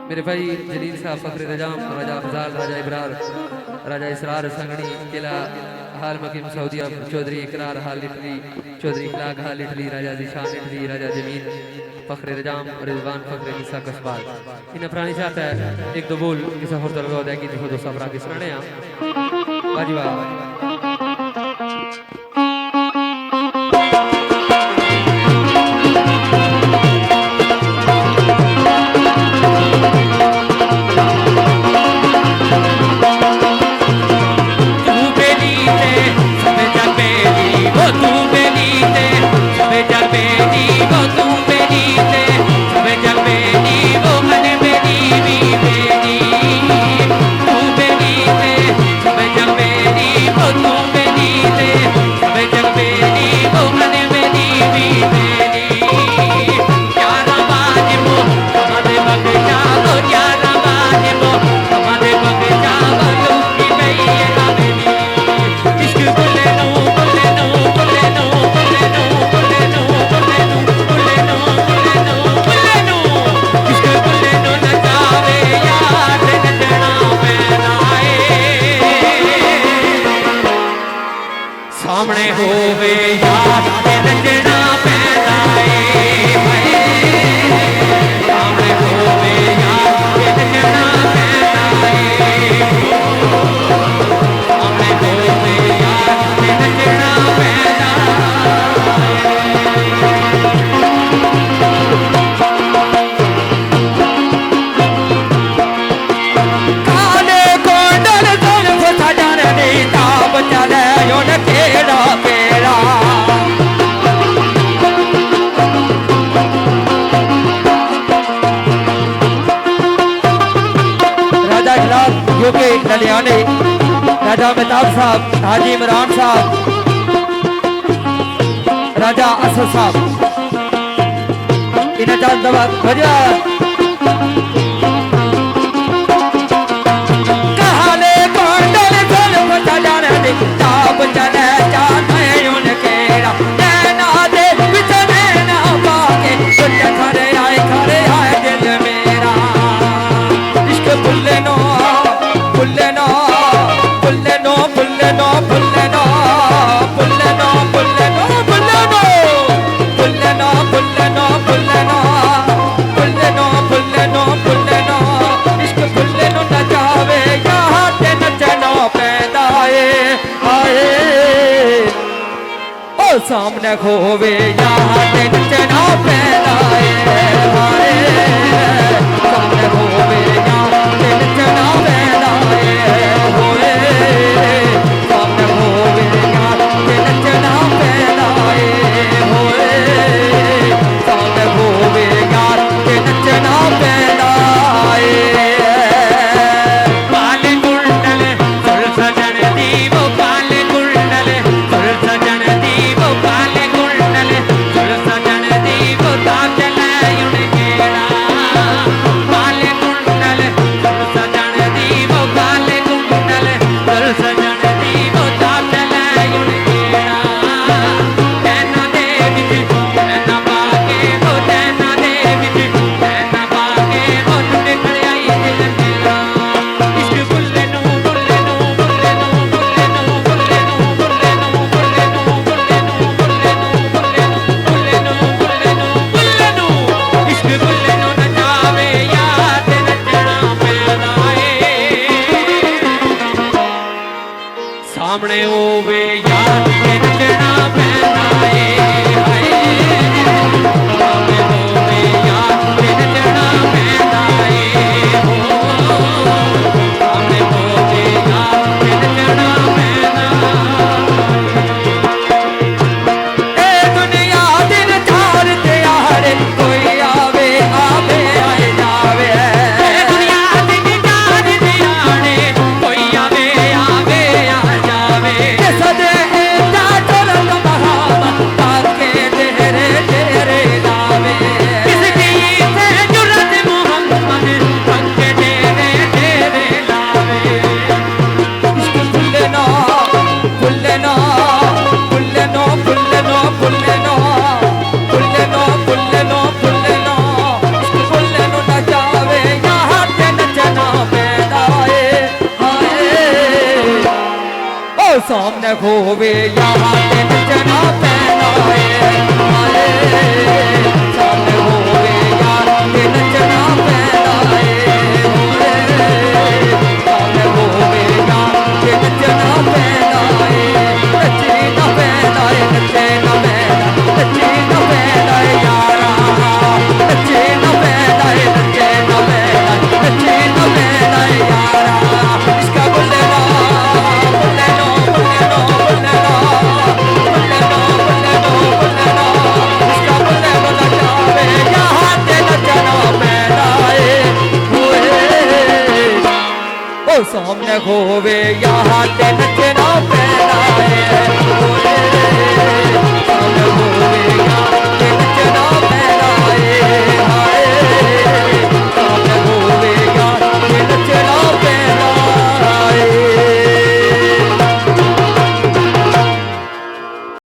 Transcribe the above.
मेरे भाई जलील साहब फखरे रजाम, राजा अफजाल, राजा इबरार, राजा इसरार संगनी, किला हाल मकीम सऊदी अरब, चौधरी इकरार हाल इटली, चौधरी इखलाक हाल इटली, राजा जिशान इटली, राजा जमीन फखरे रजाम, रिजवान फखरे निसा कसबाल। इन अफरानी चाहता है एक दो बोल किसा होर तरह अदा की देखो दो सफरा के सुनने आ वाजिबा। सामने होवे यार नचना पैदा सामने होवे यार नचना पैदा सामने होवे यार नचना पैदा काले कोंडल जुल्फ सजन दी ताब चले उन केड़ा पेड़ा राजा इखलाक यूके ललियाने, राजा मेहताब साहब, हाजी इमरान साहब, राजा असद साहब, इन्हें चांद दबाद भजा कहले कोंडल जुल्फ सजन दी ताब चले जाने उन केड़ा नैना दे बिच नैना पाके कुछ खरे आए दिल मेरा इश्क भुल्ले नो भुल्ले नो भुल्ले नो भुल्ले नो भुल्ले नो भुल्ले नो भुल्ले नो भुल्ले नो भुल्ले नो भुल्ले नो भुल्ले नो भुल्ले नो भुल्ले नो भुल्ले नो इश्क भुल्ले नो न जावे यहाँ ते नचना पैदा आए ओ सामने खोवे यहाँ ते नचना पैदा आए सामने खोवे यहाँ ते नचना पैदा होए सामने खोवे यहाँ ते नचना पैदा होए सामने खोवे यहाँ ते नचना पैदा काले कुंडल सुर सजन दी वो काले कुंडल सुर सजन दी वो काले कुंडल सुर सजन दी वो ਸਾਹਮਣੇ ਹੋਵੇ ਯਾਹਾਂ ਤੇ ਨੱਚਣਾ ਪੈਂਦਾ ਏ ਸਾਹਮਣੇ ਹੋਵੇ ਯਾਰ ਤੇ ਨੱਚਣਾ ਪੈਂਦਾ ਏ ਸਾਹਮਣੇ ਹੋਵੇ ਯਾਰ ਤੇ ਨੱਚਣਾ ਪੈਂਦਾ ਏ ਨੱਚੇ ਨਾ ਪੈਂਦਾ ਏ ਨੱਚੇ ਨਾ ਪੈਂਦਾ ਨੱਚੇ ਨਾ ਪੈਂਦਾ ਏ ਯਾਰਾ ਨੱਚੇ ਨਾ ਪੈਂਦਾ ਏ ਨੱਚੇ ਨਾ ਪੈਂਦਾ ਨੱਚੇ ਨਾ ਪੈਂਦਾ ਏ ਯਾਰਾ ਇਸਕਾ ਬੁੱਲੇ ਨਾ ਬੁੱਲੇ ਨਾ ਬੁੱਲੇ ਨਾ ਬੁੱਲੇ ਨਾ ਬੁੱਲੇ ਨਾ ਬੁੱਲੇ ਨਾ ਬੁੱਲੇ ਨਾ ਇਸਕਾ ਬੁੱਲੇ ਬੁੱਲਾ ਜਾਵੇ ਯਾਹਾਂ ਤੇ ਨੱਚਣਾ ਪੈਂਦਾ ਏ ਓਏ ਓ ਸਾਹਮਣੇ ਹੋਵੇ ਯਾਹਾਂ ਤੇ ਨੱਚਣਾ ਪੈਂਦਾ